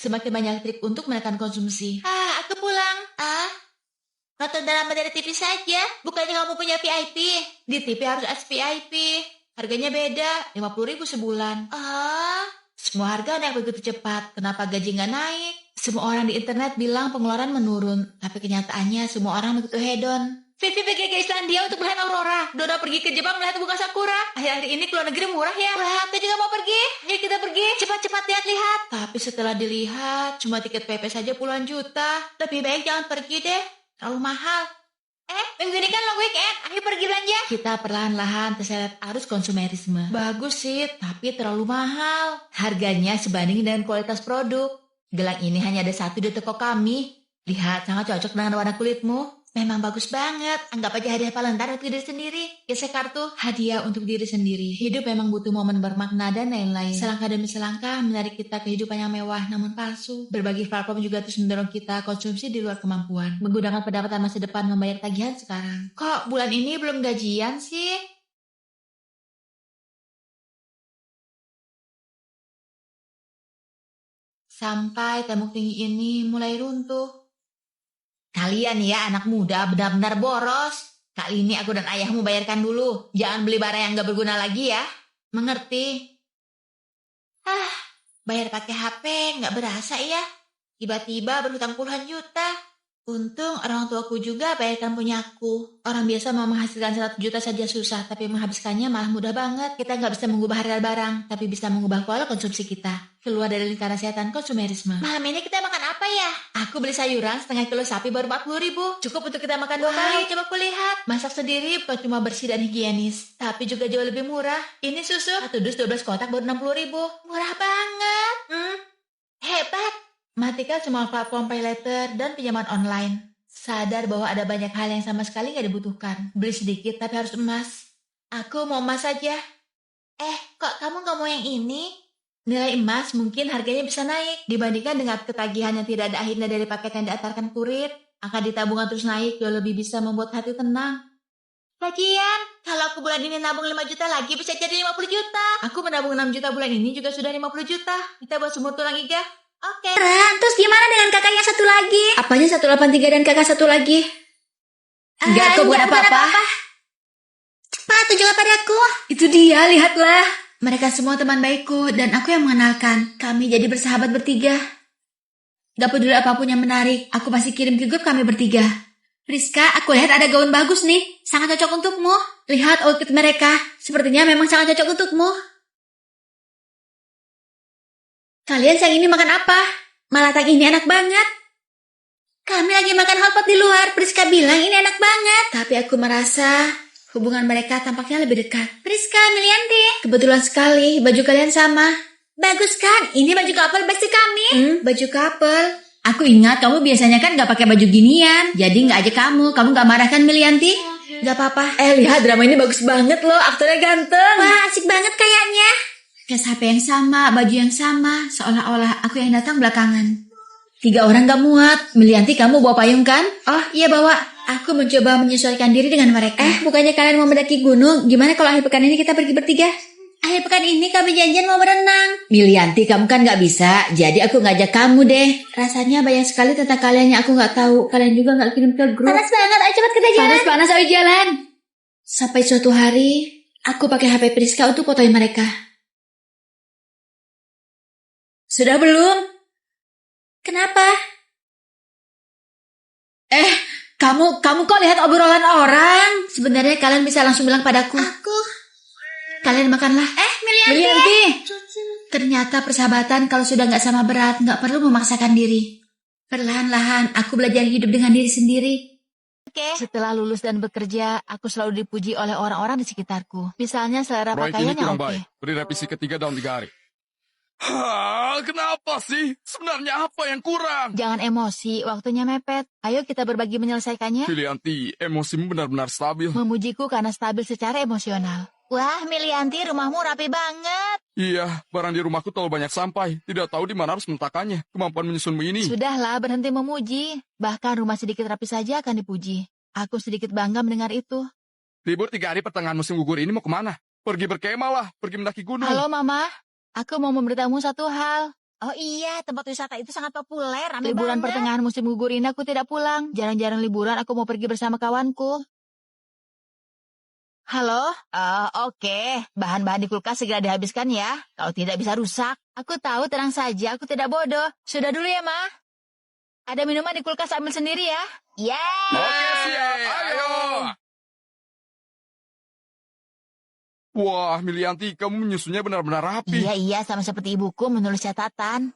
Semakin banyak trik untuk menekan konsumsi. Aku pulang. Nonton drama dari TV saja. Bukannya kamu punya VIP? Di TV harus SVIP. Harganya beda, 50.000 sebulan. Semua harga naik begitu cepat. Kenapa gaji nggak naik? Semua orang di internet bilang pengeluaran menurun. Tapi kenyataannya semua orang begitu hedon. Vivi pergi ke Islandia untuk melihat aurora. Dora pergi ke Jepang melihat bunga sakura. Akhir-akhir ini keluar negeri murah ya. Wah, aku juga mau pergi. Ayo kita pergi. Cepat-cepat lihat-lihat. Tapi setelah dilihat, cuma tiket PP saja puluhan juta. Lebih baik jangan pergi deh. Terlalu mahal. Minggu ini kan long weekend. Ayo pergi belanja. Kita perlahan-lahan terseret arus konsumerisme. Bagus sih, tapi terlalu mahal. Harganya sebanding dengan kualitas produk. Gelang ini hanya ada satu di toko kami. Lihat, sangat cocok dengan warna kulitmu. Memang bagus banget. Anggap aja hadiah Valentine untuk diri sendiri. Gesek kartu. Hadiah untuk diri sendiri. Hidup memang butuh momen bermakna dan lain-lain. Selangkah demi selangkah menarik kita kehidupan yang mewah namun palsu. Berbagai platform juga terus mendorong kita konsumsi di luar kemampuan. Menggunakan pendapatan masa depan membayar tagihan sekarang. Kok bulan ini belum gajian sih? Sampai tembok tinggi ini mulai runtuh. Kalian ya anak muda benar-benar boros. Kali ini aku dan ayahmu bayarkan dulu. Jangan beli barang yang gak berguna lagi ya. Mengerti? Bayar pakai HP gak berasa ya. Tiba-tiba berhutang puluhan juta. Untung orang tuaku juga bayarkan punyaku. Orang biasa mau menghasilkan 100 juta saja susah, tapi menghabiskannya malah mudah banget. Kita gak bisa mengubah harga barang, tapi bisa mengubah pola konsumsi kita. Keluar dari lingkaran setan konsumerisme. Malam ini kita makan apa ya? Aku beli sayuran setengah kilo sapi baru 40.000. Cukup untuk kita makan 2 kali. Coba kulihat. Masak sendiri bukan cuma bersih dan higienis, tapi juga jauh lebih murah. Ini susu 1 dus 12 kotak baru 60.000. Murah banget. Hebat. Matikan semua platform pay later dan pinjaman online. Sadar bahwa ada banyak hal yang sama sekali gak dibutuhkan. Beli sedikit tapi harus emas. Aku mau emas saja. Kok kamu gak mau yang ini? Nilai emas mungkin harganya bisa naik. Dibandingkan dengan ketagihan yang tidak ada akhirnya dari paket yang diantarkan kurir. Angka di tabungan terus naik jauh lebih bisa membuat hati tenang. Lagian, kalau aku bulan ini nabung 5 juta lagi bisa jadi 50 juta. Aku menabung 6 juta bulan ini juga sudah 50 juta. Kita buat sumur tulang iga. Oke. Terus gimana dengan kakak yang satu lagi? Apanya 183 dan kakak satu lagi? Enggak, kok bukan apa-apa. Cepat tunjukkan padaku. Itu dia, lihatlah. Mereka semua teman baikku dan aku yang mengenalkan. Kami jadi bersahabat bertiga. Gak peduli apapun yang menarik, aku pasti kirim ke grup kami bertiga. Rizka, aku lihat ada gaun bagus nih. Sangat cocok untukmu. Lihat outfit mereka. Sepertinya memang sangat cocok untukmu. Kalian siang ini makan apa? Malatang ini enak banget. Kami lagi makan hotpot di luar. Priska bilang ini enak banget. Tapi aku merasa hubungan mereka tampaknya lebih dekat. Priska, Milianti. Kebetulan sekali, baju kalian sama. Bagus kan? Ini baju couple besti kami. Baju couple. Aku ingat kamu biasanya kan gak pakai baju ginian. Jadi gak ajak kamu. Kamu gak marah kan, Milianti? Gak apa-apa. Lihat drama ini bagus banget loh. Aktornya ganteng. Wah, asik banget kayaknya. Kes HP yang sama, baju yang sama. Seolah-olah aku yang datang belakangan. 3 orang gak muat. Milianti, kamu bawa payung kan? Oh iya bawa. Aku mencoba menyesuaikan diri dengan mereka. Bukannya kalian mau mendaki gunung? Gimana kalau akhir pekan ini kita pergi bertiga? Akhir pekan ini kami janjian mau berenang. Milianti, kamu kan gak bisa. Jadi aku ngajak kamu deh. Rasanya banyak sekali tentang kalian yang aku gak tahu. Kalian juga gak kirim ke grup. Panas banget, ayo cepat kita jalan. Panas, ayo jalan. Sampai suatu hari, aku pakai HP Priska untuk fotoin mereka. Sudah belum? Kenapa? Kamu kok lihat obrolan orang? Sebenarnya kalian bisa langsung bilang padaku. Kalian makanlah. Milianti. Ternyata persahabatan kalau sudah gak sama berat, gak perlu memaksakan diri. Perlahan-lahan aku belajar hidup dengan diri sendiri. Setelah lulus dan bekerja, aku selalu dipuji oleh orang-orang di sekitarku. Misalnya selera Proyek pakaian ini yang kurang oke. baik. Beri revisi ketiga dalam 3 hari. Kenapa sih? Sebenarnya apa yang kurang? Jangan emosi, waktunya mepet. Ayo kita berbagi menyelesaikannya. Filianti, emosimu benar-benar stabil. Memujiku karena stabil secara emosional. Wah, Milianti, rumahmu rapi banget. Iya, barang di rumahku terlalu banyak sampai. Tidak tahu di mana harus meletakkannya. Kemampuan menyusunmu ini. Sudahlah, berhenti memuji. Bahkan rumah sedikit rapi saja akan dipuji. Aku sedikit bangga mendengar itu. Libur 3 hari pertengahan musim gugur ini mau kemana? Pergi berkemah lah, pergi mendaki gunung. Halo Mama, aku mau memberitahumu satu hal. Oh iya, tempat wisata itu sangat populer, ramai Liburan banget. pertengahan musim gugur ini aku tidak pulang. Jarang-jarang liburan aku mau pergi bersama kawanku. Halo? Oke. Bahan-bahan di kulkas segera dihabiskan ya. Kalau tidak bisa rusak. Aku tahu, tenang saja. Aku tidak bodoh. Sudah dulu ya, Ma. Ada minuman di kulkas, ambil sendiri ya. Yeay! Oke, siap. Ayo. Wah, Milianti, kamu menyusunnya benar-benar rapi. Iya, sama seperti ibuku menulis catatan.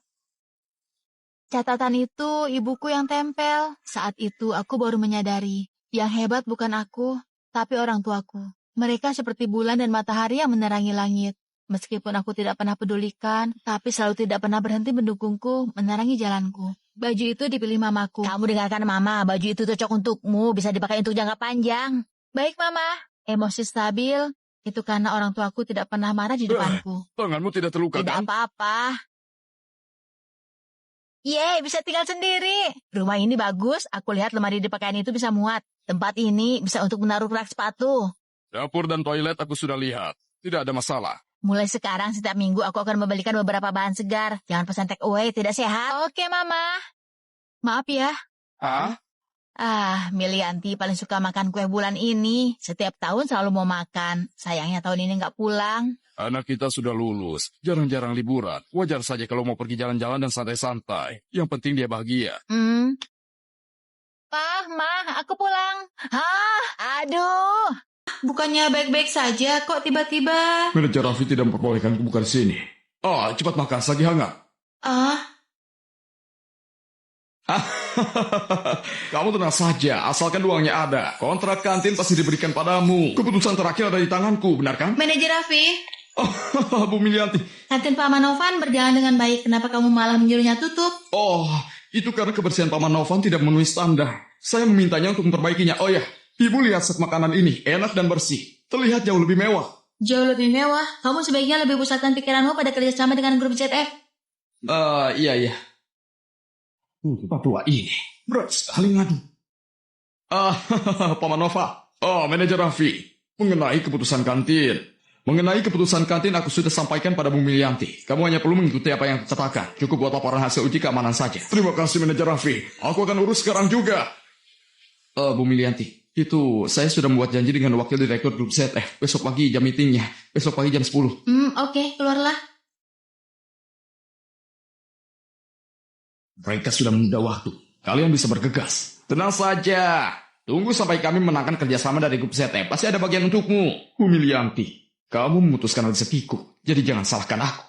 Catatan itu ibuku yang tempel. Saat itu aku baru menyadari. Yang hebat bukan aku, tapi orang tuaku. Mereka seperti bulan dan matahari yang menerangi langit. Meskipun aku tidak pernah pedulikan, tapi selalu tidak pernah berhenti mendukungku, menerangi jalanku. Baju itu dipilih mamaku. Kamu dengarkan Mama, baju itu cocok untukmu, bisa dipakai untuk jangka panjang. Baik, Mama. Emosi stabil, itu karena orang tuaku tidak pernah marah di depanku. Tanganmu tidak terluka, Tidak kan? apa-apa. Yeay, bisa tinggal sendiri. Rumah ini bagus, aku lihat lemari di pakaian itu bisa muat. Tempat ini bisa untuk menaruh rak sepatu. Dapur dan toilet aku sudah lihat. Tidak ada masalah. Mulai sekarang setiap minggu aku akan membelikan beberapa bahan segar. Jangan pesan take away, tidak sehat. Oke, Mama. Maaf ya. Hah? Milianti paling suka makan kue bulan ini. Setiap tahun selalu mau makan. Sayangnya tahun ini nggak pulang. Anak kita sudah lulus. Jarang-jarang liburan. Wajar saja kalau mau pergi jalan-jalan dan santai-santai. Yang penting dia bahagia. Pa, Ma, aku pulang. Aduh. Bukannya baik-baik saja, kok tiba-tiba... Manajer Raffi tidak memperbolehkanku buka di sini. Cepat makan, lagi hangat. Kamu tenang saja, asalkan uangnya ada. Kontrak kantin pasti diberikan padamu. Keputusan terakhir ada di tanganku, benar kan? Manajer Raffi, Bu Milianti. kantin Pak Manovan berjalan dengan baik. Kenapa kamu malah menyuruhnya tutup? Itu karena kebersihan Pak Manovan tidak memenuhi standar. Saya memintanya untuk memperbaikinya. Oh ya, Ibu lihat set makanan ini, enak dan bersih. Terlihat jauh lebih mewah. Jauh lebih mewah. Kamu sebaiknya lebih pusatkan pikiranmu pada kerjasama dengan grup ZF. Iya. Pak tua ini, berat sekali ngadu. Pak Manova. Manajer Raffi. Mengenai keputusan kantin aku sudah sampaikan pada Bu Milianti. Kamu hanya perlu mengikuti apa yang katakan. Cukup buat laporan hasil uji keamanan saja. Terima kasih Manajer Raffi. Aku akan urus sekarang juga. Bu Milianti. Itu, saya sudah membuat janji dengan wakil direktur grup ZF. Besok pagi jam meetingnya. Besok pagi jam 10. Oke, keluarlah. Mereka sudah menunda waktu. Kalian bisa bergegas. Tenang saja. Tunggu sampai kami menangkan kerjasama dari grup ZF. Pasti ada bagian untukmu. Bu Milianti, kamu memutuskan rezekiku. Jadi jangan salahkan aku.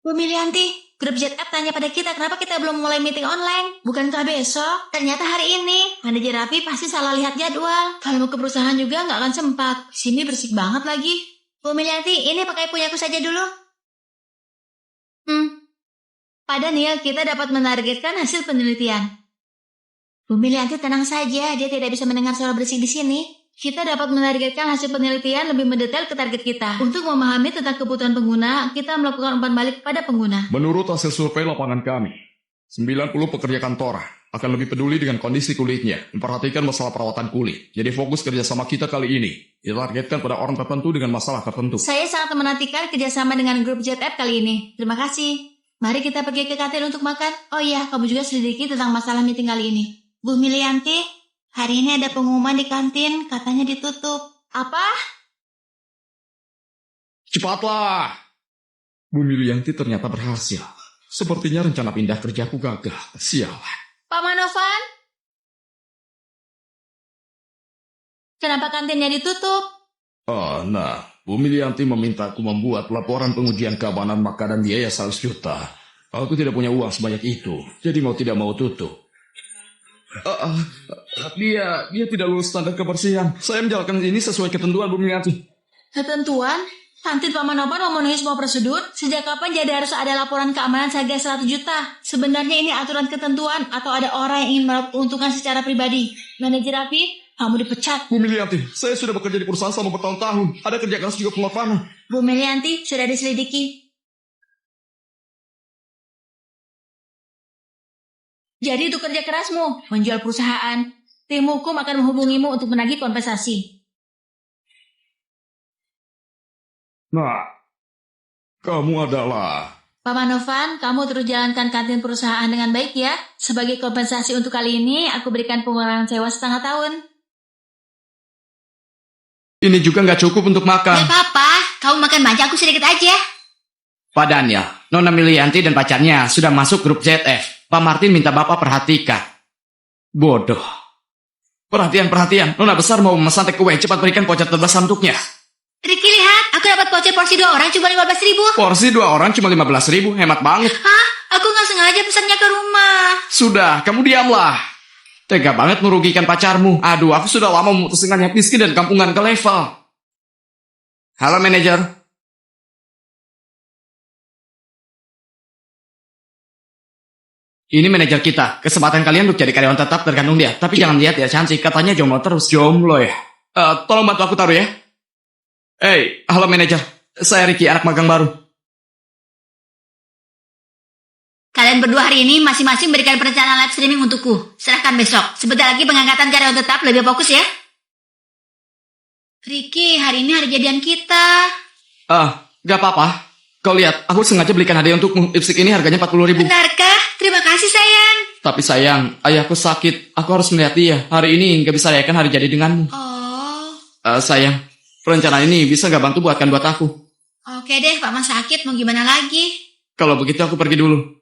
Bu Milianti, grup ZF tanya pada kita kenapa kita belum mulai meeting online. Bukankah besok? Ternyata hari ini. Manajer Raffi pasti salah lihat jadwal. Kalau mau ke perusahaan juga nggak akan sempat. Sini bersih banget lagi. Bu Milianti, ini pakai punyaku saja dulu. Pak Daniel, kita dapat menargetkan hasil penelitian. Bu Milianti tenang saja, dia tidak bisa mendengar suara berisik di sini. Kita dapat menargetkan hasil penelitian lebih mendetail ke target kita. Untuk memahami tentang kebutuhan pengguna, kita melakukan umpan balik pada pengguna. Menurut hasil survei lapangan kami, 90 pekerja kantoran akan lebih peduli dengan kondisi kulitnya, memperhatikan masalah perawatan kulit. Jadi fokus kerjasama kita kali ini ditargetkan pada orang tertentu dengan masalah tertentu. Saya sangat menantikan kerjasama dengan grup ZF kali ini. Terima kasih. Mari kita pergi ke kantin untuk makan. Oh iya, kamu juga selidiki tentang masalah meeting kali ini. Bu Milianti, hari ini ada pengumuman di kantin, katanya ditutup. Apa? Cepatlah! Bu Milianti ternyata berhasil. Sepertinya rencana pindah kerjaku gagal. Sialan. Pak Manovan? Kenapa kantinnya ditutup? Bu Milianti memintaku membuat laporan pengujian keamanan makanan biaya 100 juta. Aku tidak punya uang sebanyak itu, jadi mau tidak mau tutup. Dia tidak lulus standar kebersihan. Saya menjalankan ini sesuai ketentuan Bu Milianti. Ketentuan? Kantin Pak Manovan memenuhi semua prosedur? Sejak kapan jadi harus ada laporan keamanan seharga 100 juta? Sebenarnya ini aturan ketentuan atau ada orang yang ingin meraup keuntungan secara pribadi? Manajer Raffi, kamu dipecat. Bu Milianti, saya sudah bekerja di perusahaan selama bertahun-tahun. Ada kerja keras juga pengorbanan. Bu Milianti, sudah diselidiki. Jadi itu kerja kerasmu, menjual perusahaan. Tim hukum akan menghubungimu untuk menagih kompensasi. Nah, kamu adalah Pak Manovan, kamu terus jalankan kantin perusahaan dengan baik ya. Sebagai kompensasi untuk kali ini, aku berikan pengurangan sewa setengah tahun. Ini juga nggak cukup untuk makan. Gak apa-apa, kamu makan banyak, aku sedikit aja. Pak Daniel, Nona Milianti dan pacarnya sudah masuk grup ZF. Pak Martin minta Bapak perhatikan. Bodoh. Perhatian. Nona besar mau memesan takeaway, cepat berikan voucher terbesar untuknya. Ricky, lihat, aku dapat voucher porsi 2 orang cuma 15.000. Porsi 2 orang cuma 15.000, hemat banget. Hah? Aku nggak sengaja pesannya ke rumah. Sudah, kamu diamlah. Tega banget merugikan pacarmu. Aduh, aku sudah lama memutus dengan yang miskin dan kampungan ke level. Halo manajer. Ini manajer kita. Kesempatan kalian untuk jadi karyawan tetap tergantung dia. Tapi jangan lihat dia cantik. Katanya jomblo terus. Jomblo ya. Tolong bantu aku taruh ya. Halo manajer. Saya Ricky, anak magang baru. Kalian berdua hari ini masing-masing berikan perencanaan live streaming untukku. Serahkan besok. Sebentar lagi pengangkatan karyawan tetap, lebih fokus ya. Ricky, hari ini hari jadian kita. Gak apa-apa. Kau lihat, aku sengaja belikan hadiah untukmu. Lipstick ini harganya 40.000. Benarkah? Terima kasih sayang. Tapi sayang, ayahku sakit. Aku harus melihat dia. Hari ini gak bisa rayakan hari jadi denganmu. Oh. Sayang, perencanaan ini bisa gak bantu buat aku? Oke deh, Pak Mas sakit, mau gimana lagi? Kalau begitu aku pergi dulu.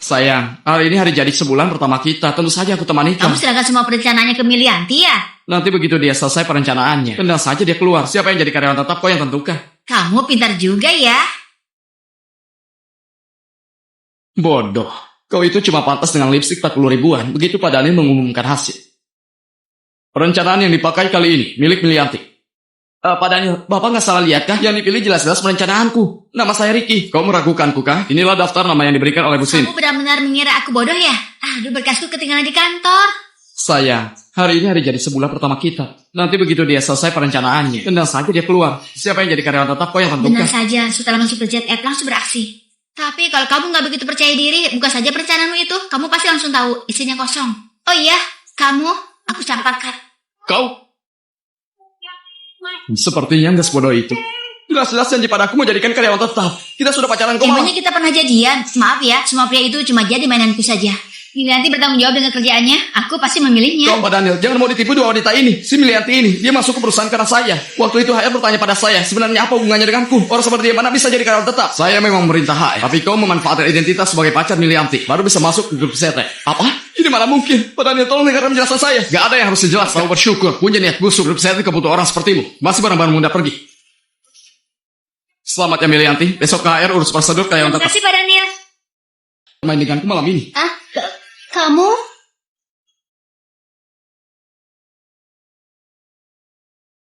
Sayang, hari ini hari jadi sebulan pertama kita. Tentu saja aku temani Kamu kamu. serahkan semua perencanaannya ke Milianti ya? Nanti begitu dia selesai perencanaannya, tendang saja dia keluar. Siapa yang jadi karyawan tetap, kau yang tentukan. Kamu pintar juga ya. Bodoh. Kau itu cuma pantas dengan lipstick 40 ribuan. Begitu Pak Daniel mengumumkan hasil. Perencanaan yang dipakai kali ini milik Milianti. Pak Daniel, Bapak nggak salah lihat kah? Yang dipilih jelas-jelas perencanaanku. Nama saya Ricky. Kau meragukanku kah? Inilah daftar nama yang diberikan oleh Bu Sin. Kamu benar-benar mengira aku bodoh ya? Aduh, berkasku ketinggalan di kantor. Sayang, hari ini hari jadi sebulan pertama kita. Nanti begitu dia selesai perencanaannya, tendang saja dia keluar. Siapa yang jadi karyawan tetap, kau yang tentukan. Benar saja, setelah masuk ke ZF langsung beraksi. Tapi kalau kamu nggak begitu percaya diri, buka saja perencanaanmu itu. Kamu pasti langsung tahu, isinya kosong. Oh iya, kamu, aku campakkan. Kau? Sepertinya nggak sebodoh itu. Jelas-jelas janji padaku mau jadikan karyawan tetap. Kita sudah pacaran kok. Emangnya kita pernah jadian? Maaf ya, semua pria itu cuma jadi mainanku saja. Milianti bertanggung jawab dengan kerjaannya, aku pasti memilihnya. Kau Pak Daniel, jangan mau ditipu dua wanita ini. Si Milianti ini, dia masuk ke perusahaan karena saya. Waktu itu HR bertanya pada saya, sebenarnya apa hubungannya denganku? Orang seperti dia mana bisa jadi karyawan tetap? Saya memang memerintah HR, tapi kau memanfaatkan identitas sebagai pacar Milianti, baru bisa masuk ke grup ZT. Apa? Ini mana mungkin? Pak Daniel, tolong dengarkan penjelasan saya. Gak ada yang harus dijelas. Kau bersyukur, punya niat busuk grup ZT kebutuhan orang sepertimu. Masih barang-barang muda pergi. Selamat ya Milianti, besok ke HR urus prosedur karyawan Terima tetap. kasih Pak Daniel. Main denganku malam ini. Kamu?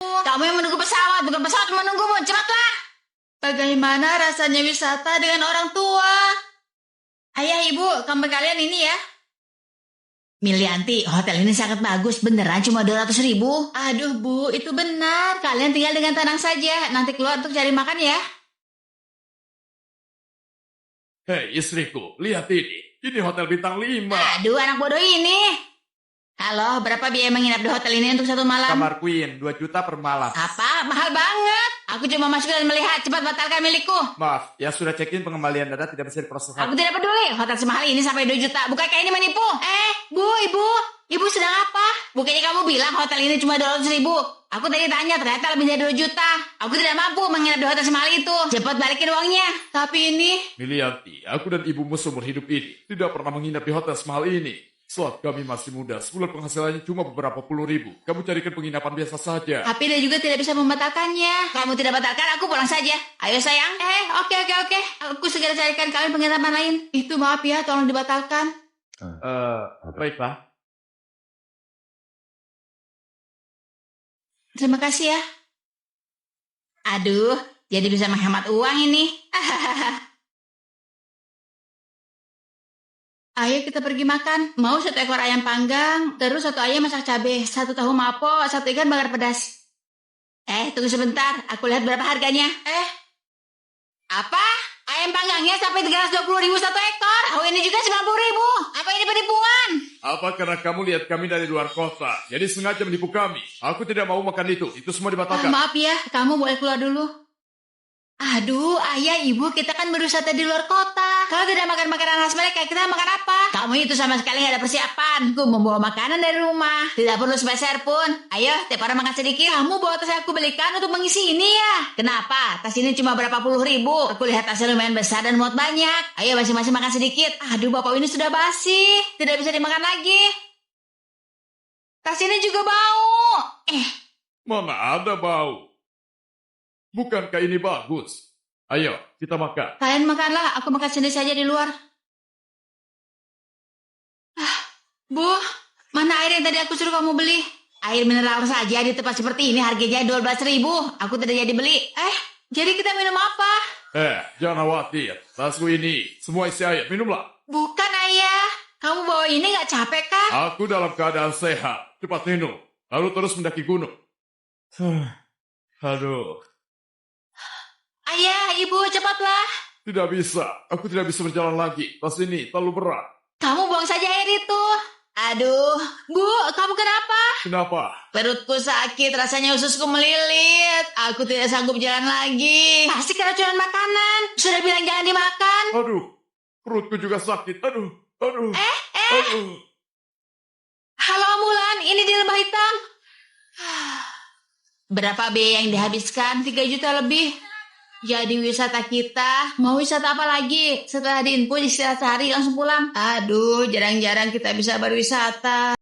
Kamu yang menunggu pesawat, bukan pesawat yang menunggumu. Cepatlah. Bagaimana rasanya wisata dengan orang tua? Ayah, ibu, kamar kalian ini ya. Milianti, hotel ini sangat bagus. Beneran cuma 200.000. Aduh, Bu, itu benar. Kalian tinggal dengan tenang saja. Nanti keluar untuk cari makan ya. Hei istriku, lihat ini. Ini hotel bintang 5. Aduh, anak bodoh ini. Halo, berapa biaya menginap di hotel ini untuk 1 malam? Kamar Queen, 2 juta per malam. Apa? Mahal banget. Aku cuma masuk dan melihat. Cepat batalkan milikku. Maaf, ya sudah check-in pengembalian dana tidak bisa diproses Aku lagi. tidak peduli. Hotel semahal ini sampai 2 juta. Bukankah ini menipu? Bu, ibu. Ibu sedang apa? Bukannya kamu bilang hotel ini cuma 200.000. Aku tadi tanya, ternyata lebih dari 2 juta. Aku tidak mampu menginap di hotel semahal itu. Cepat balikin uangnya. Tapi ini... Milianti, aku dan ibumu seumur hidup ini tidak pernah menginap di hotel semahal ini. Saat kami masih muda, sebulan penghasilannya cuma beberapa puluh ribu. Kamu carikan penginapan biasa saja. Tapi dia juga tidak bisa membatalkannya. Kamu tidak batalkan, aku pulang saja. Ayo sayang. Oke. Aku segera carikan kalian penginapan lain. Itu maaf ya, tolong dibatalkan. Baiklah. Terima kasih ya. Aduh, jadi bisa menghemat uang ini. Ayo kita pergi makan. Mau 1 ekor ayam panggang, terus 1 ayam masak cabai, 1 tahu mapo, 1 ikan bakar pedas. Tunggu sebentar. Aku lihat berapa harganya. Apa? Ayam panggangnya sampai 320.000 1 ekor. Tahu ini juga 90.000. Apa ini penipuan? Apa karena kamu lihat kami dari luar kota, jadi sengaja menipu kami? Aku tidak mau makan itu semua dibatalkan. Maaf ya, kamu boleh keluar dulu. Aduh, ayah, ibu, kita kan berwisata di luar kota. Kalau tidak makan makanan khas mereka, kita makan apa? Kamu itu sama sekali nggak ada persiapan. Aku membawa makanan dari rumah. Tidak perlu sepeser pun. Ayo, tiap orang makan sedikit. Kamu bawa tas yang aku belikan untuk mengisi ini ya. Kenapa? Tas ini cuma berapa puluh ribu. Aku lihat tasnya lumayan besar dan muat banyak. Ayo, masing-masing makan sedikit. Aduh, bapak ini sudah basi. Tidak bisa dimakan lagi. Tas ini juga bau. Mana ada bau? Bukankah ini bagus? Ayo, kita makan. Kalian makanlah, aku makan sendiri saja di luar. Bu, mana air yang tadi aku suruh kamu beli? Air mineral saja di tempat seperti ini harganya 12.000. Aku tidak jadi beli. Jadi kita minum apa? Jangan khawatir. Tasku ini semua isi air. Minumlah. Bukan, ayah. Kamu bawa ini gak capek kah? Aku dalam keadaan sehat. Cepat minum. Lalu terus mendaki gunung. Aduh. Ayah, ibu, cepatlah. Tidak bisa. Aku tidak bisa berjalan lagi. Tas ini terlalu berat. Kamu buang saja air itu. Aduh, Bu, kamu kenapa? Kenapa? Perutku sakit, rasanya ususku melilit. Aku tidak sanggup jalan lagi. Pasti keracunan makanan. Sudah bilang jangan dimakan. Aduh. Perutku juga sakit. Aduh. Aduh. Halo ambulan, ini di lembah hitam. Berapa biaya yang dihabiskan? 3 juta lebih. Jadi wisata kita, mau wisata apa lagi? Setelah diinfo istirahat sehari langsung pulang. Aduh, jarang-jarang kita bisa berwisata.